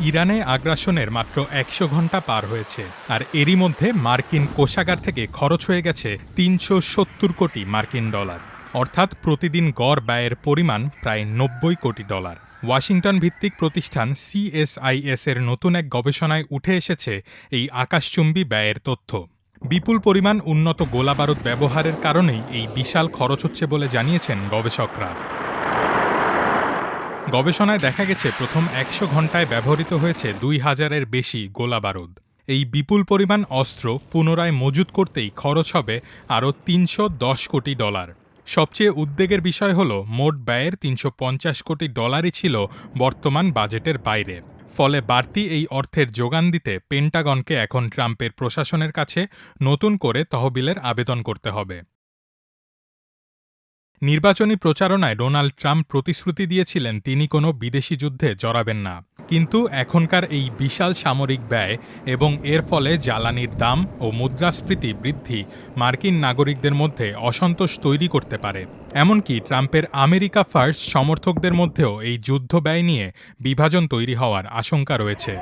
ইরানে আগ্রাসনের মাত্র ১০০ ঘণ্টা পার হয়েছে, আর এরই মধ্যে মার্কিন কোষাগার থেকে খরচ হয়ে গেছে ৩৭০ কোটি মার্কিন ডলার, অর্থাৎ প্রতিদিন গড় ব্যয়ের পরিমাণ প্রায় ৯০ কোটি ডলার। ওয়াশিংটন ভিত্তিক প্রতিষ্ঠান CSIS এর নতুন এক গবেষণায় উঠে এসেছে এই আকাশচুম্বী ব্যয়ের তথ্য। বিপুল পরিমাণ উন্নত গোলাবারুদ ব্যবহারের কারণেই এই বিশাল খরচ হচ্ছে বলে জানিয়েছেন গবেষকরা। গবেষণায় দেখা গেছে প্রথম ১০০ ঘণ্টায় ব্যবহৃত হয়েছে ২,০০০-এর বেশি গোলাবারুদ। এই বিপুল পরিমাণ অস্ত্র পুনরায় মজুত করতেই খরচ হবে আরও ৩১০ কোটি ডলার। সবচেয়ে উদ্বেগের বিষয় হল, মোট ব্যয়ের ৩৫০ কোটি ডলারই ছিল বর্তমান বাজেটের বাইরে। ফলে বাড়তি এই অর্থের যোগান দিতে পেন্টাগনকে এখন ট্রাম্পের প্রশাসনের কাছে নতুন করে তহবিলের আবেদন করতে হবে। নির্বাচনী প্রচারণায় ডোনাল্ড ট্রাম্প প্রতিশ্রুতি দিয়েছিলেন তিনি কোনো বিদেশি যুদ্ধে জড়াবেন না। কিন্তু এখনকার এই বিশাল সামরিক ব্যয় এবং এর ফলে জ্বালানির দাম ও মুদ্রাস্ফীতি বৃদ্ধি মার্কিন নাগরিকদের মধ্যে অসন্তোষ তৈরি করতে পারে। এমনকি ট্রাম্পের আমেরিকা ফার্স্ট সমর্থকদের মধ্যেও এই যুদ্ধ ব্যয় নিয়ে বিভাজন তৈরি হওয়ার আশঙ্কা রয়েছে।